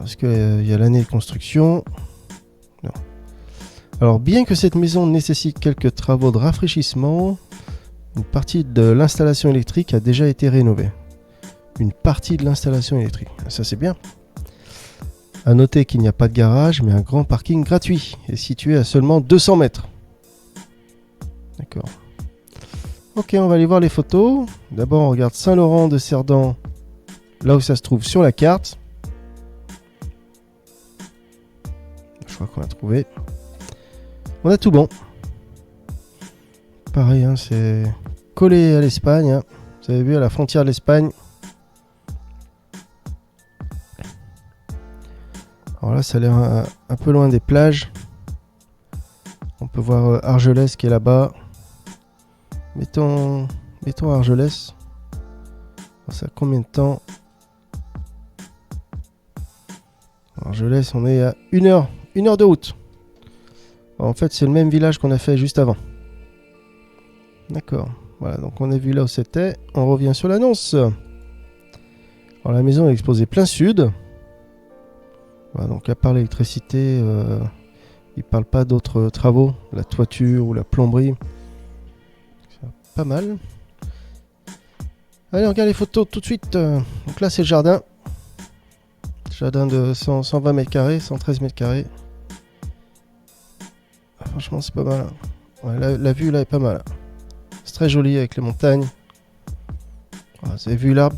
S1: Est-ce qu'il y a l'année de construction? Non. Alors, bien que cette maison nécessite quelques travaux de rafraîchissement, une partie de l'installation électrique a déjà été rénovée. Une partie de l'installation électrique, ça c'est bien. A noter qu'il n'y a pas de garage, mais un grand parking gratuit est situé à seulement 200 mètres. D'accord. Ok, on va aller voir les photos. D'abord, on regarde Saint-Laurent de Cerdan, là où ça se trouve sur la carte. Je crois qu'on a trouvé. On a tout bon. Pareil, hein, c'est collé à l'Espagne. Hein. Vous avez vu, à la frontière de l'Espagne. Alors là, ça a l'air un peu loin des plages. On peut voir Argelès qui est là-bas. Mettons Argelès. Ça a combien de temps? Argelès, on est à 1 heure de route. En fait, c'est le même village qu'on a fait juste avant. D'accord. Voilà, donc on a vu là où c'était. On revient sur l'annonce. Alors la maison est exposée plein sud. Voilà, donc à part l'électricité, il parle pas d'autres travaux, la toiture ou la plomberie. C'est pas mal. Allez, on regarde les photos tout de suite. Donc là, c'est le jardin. Jardin de 120 mètres carrés, 113 mètres carrés. Ah, franchement, c'est pas mal. Ouais, la vue là est pas mal. C'est très joli avec les montagnes. Ah, vous avez vu l'arbre?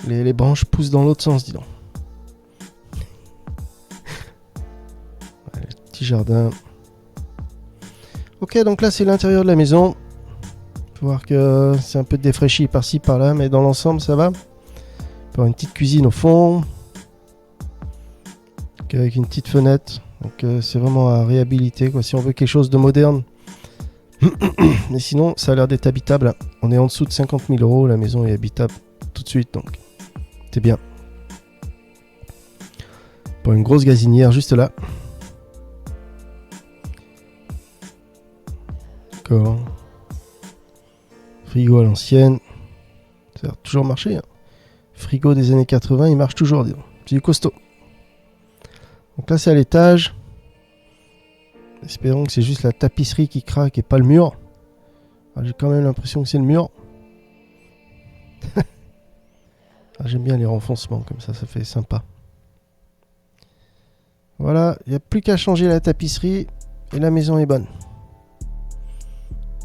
S1: Les branches poussent dans l'autre sens, dis donc. Petit jardin. Ok, donc là c'est l'intérieur de la maison. Faut voir que c'est un peu défraîchi par-ci par-là, mais dans l'ensemble ça va. Pour une petite cuisine au fond, avec une petite fenêtre. Donc c'est vraiment à réhabiliter quoi, si on veut quelque chose de moderne. Mais sinon ça a l'air d'être habitable. On est en dessous de 50 000 €, la maison est habitable tout de suite, donc c'est bien. Pour une grosse gazinière juste là. D'accord. Frigo à l'ancienne. Ça a toujours marché. Hein. Frigo des années 80, il marche toujours. C'est du costaud. Donc là, c'est à l'étage. Espérons que c'est juste la tapisserie qui craque et pas le mur. J'ai quand même l'impression que c'est le mur. J'aime bien les renfoncements comme ça fait sympa. Voilà, il n'y a plus qu'à changer la tapisserie et la maison est bonne.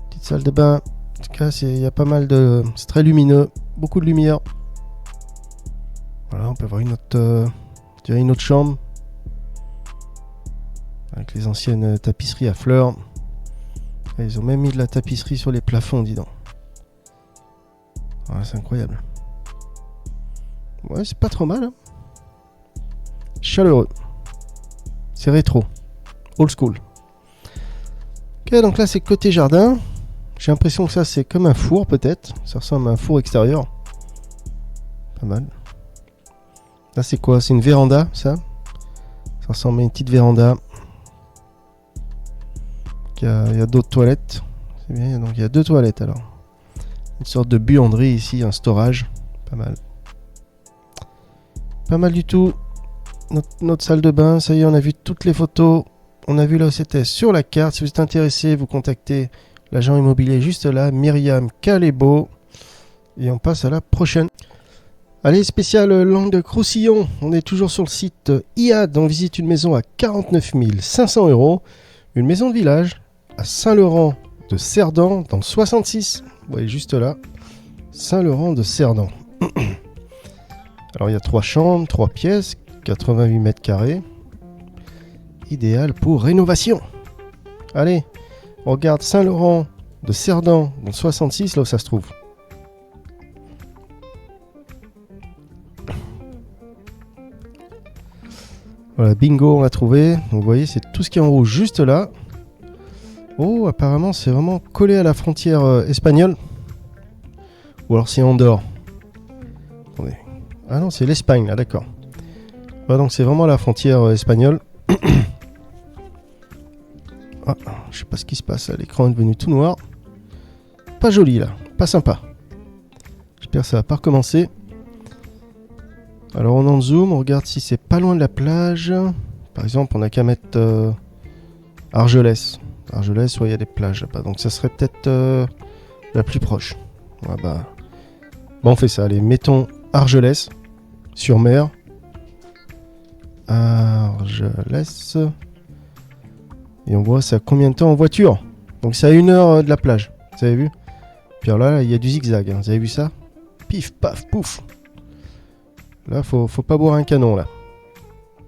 S1: Petite salle de bain. En tout cas, il y a pas mal de... C'est très lumineux. Beaucoup de lumière. Voilà, on peut voir une autre chambre. Avec les anciennes tapisseries à fleurs. Et ils ont même mis de la tapisserie sur les plafonds, dis donc. Voilà, c'est incroyable. Ouais, c'est pas trop mal. Hein. Chaleureux. C'est rétro. Old school. Ok, donc là, c'est côté jardin. J'ai l'impression que ça, c'est comme un four, peut-être. Ça ressemble à un four extérieur. Pas mal. Là, c'est quoi? C'est une véranda, ça? Ça ressemble à une petite véranda. Il y a d'autres toilettes. C'est bien, donc il y a 2 toilettes, alors. Une sorte de buanderie ici, un storage. Pas mal. Pas mal du tout. Notre salle de bain, ça y est, on a vu toutes les photos. On a vu là où c'était sur la carte. Si vous êtes intéressé, vous contactez l'agent immobilier juste là, Myriam Calebo. Et on passe à la prochaine. Allez, spécial Langue de Roussillon. On est toujours sur le site IAD. On visite une maison à 49 500 €. Une maison de village à Saint-Laurent de Cerdan, dans le 66. Vous voyez juste là. Saint-Laurent de Cerdan. Alors, il y a 3 chambres, 3 pièces, 88 mètres carrés. idéal pour rénovation. Allez, on regarde Saint-Laurent de Cerdan dans le 66, là où ça se trouve. Voilà, bingo, on l'a trouvé. Donc, vous voyez, c'est tout ce qui est en rouge juste là. Oh, apparemment, c'est vraiment collé à la frontière espagnole. Ou alors c'est Andorre. Attendez. Ah non, c'est l'Espagne, là, d'accord. Ouais, donc c'est vraiment la frontière espagnole. Ah, je sais pas ce qui se passe, là. L'écran est devenu tout noir. Pas joli, là. Pas sympa. J'espère que ça va pas recommencer. Alors on en zoom, on regarde si c'est pas loin de la plage. Par exemple, on n'a qu'à mettre Argelès. Argelès, ouais, il y a des plages là-bas. Donc ça serait peut-être la plus proche. Ouais, bah. Bon, on fait ça. Allez, mettons Argelès sur mer. Argelès. Et on voit ça a combien de temps en voiture. Donc c'est à 1 heure de la plage. Vous avez vu? Puis alors là, il y a du zigzag. Hein. Vous avez vu ça? Pif, paf, pouf. Là, faut pas boire un canon, là.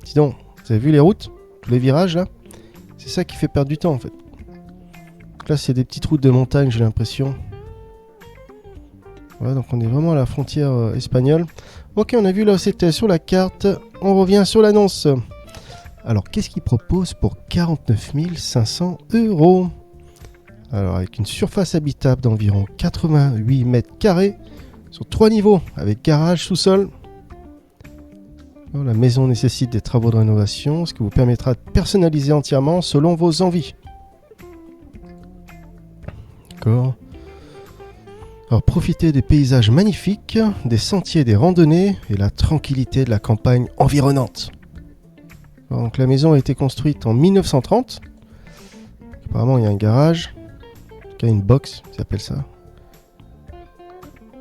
S1: Sinon, vous avez vu les routes? Tous les virages, là? C'est ça qui fait perdre du temps, en fait. Donc là, c'est des petites routes de montagne, j'ai l'impression. Voilà, donc on est vraiment à la frontière espagnole. Ok, on a vu là où c'était sur la carte. On revient sur l'annonce. Alors, qu'est-ce qu'ils proposent pour 49 500 €? Alors, avec une surface habitable d'environ 88 mètres carrés, sur 3 niveaux, avec garage, sous-sol. La maison nécessite des travaux de rénovation, ce qui vous permettra de personnaliser entièrement selon vos envies. D'accord. Alors profitez des paysages magnifiques, des sentiers, des randonnées et la tranquillité de la campagne environnante. Alors, donc la maison a été construite en 1930. Apparemment il y a un garage, en tout cas une box, ils appellent ça.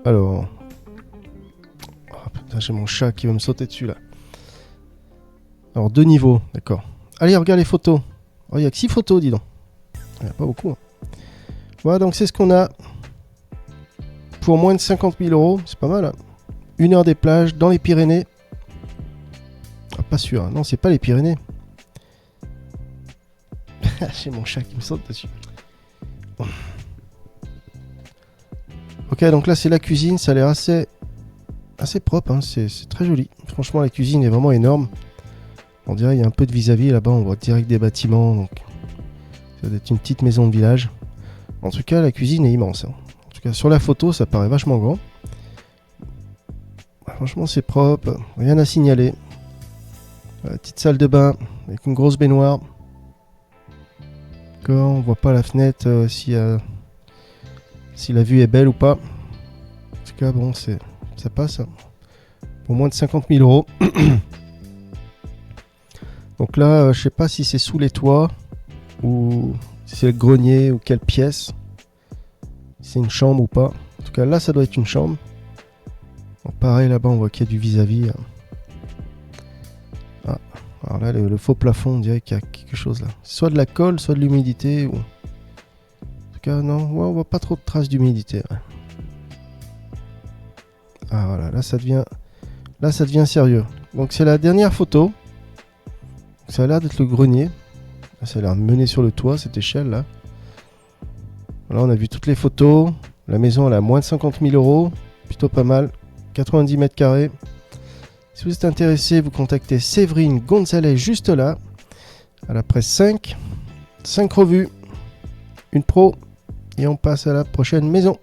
S1: Alors, oh, putain, j'ai mon chat qui veut me sauter dessus là. Alors 2 niveaux, d'accord. Allez, regarde les photos. Oh, il n'y a que 6 photos, dis donc. Il n'y a pas beaucoup. Hein. Voilà, donc c'est ce qu'on a. Pour moins de 50 000 €, c'est pas mal. Hein. 1 heure des plages dans les Pyrénées. Ah, pas sûr. Hein. Non, c'est pas les Pyrénées. J'ai mon chat qui me saute dessus. Bon. Ok, donc là c'est la cuisine. Ça a l'air assez propre. Hein. C'est très joli. Franchement, la cuisine est vraiment énorme. On dirait qu'il y a un peu de vis-à-vis là-bas, on voit direct des bâtiments, donc ça doit être une petite maison de village. En tout cas, la cuisine est immense. Hein. En tout cas, sur la photo, ça paraît vachement grand. Franchement, c'est propre, rien à signaler. Petite salle de bain avec une grosse baignoire. D'accord, on voit pas la fenêtre si la vue est belle ou pas. En tout cas, bon, ça passe. Hein. Pour moins de 50 000 €. Donc là, je sais pas si c'est sous les toits ou si c'est le grenier ou quelle pièce. Si c'est une chambre ou pas. En tout cas, là, ça doit être une chambre. Bon, pareil, là-bas, on voit qu'il y a du vis-à-vis. Ah, alors là, le faux plafond, on dirait qu'il y a quelque chose là. Soit de la colle, soit de l'humidité. Ou... En tout cas, non, ouais, on voit pas trop de traces d'humidité. Ouais. Ah voilà, là, ça devient sérieux. Donc c'est la dernière photo. Ça a l'air d'être le grenier. Ça a l'air mené sur le toit, cette échelle là. Là, on a vu toutes les photos. La maison, elle a moins de 50 000 €. Plutôt pas mal. 90 mètres carrés. Si vous êtes intéressé, vous contactez Séverine Gonzalez juste là. Elle a près 5 revues. Une pro. Et on passe à la prochaine maison.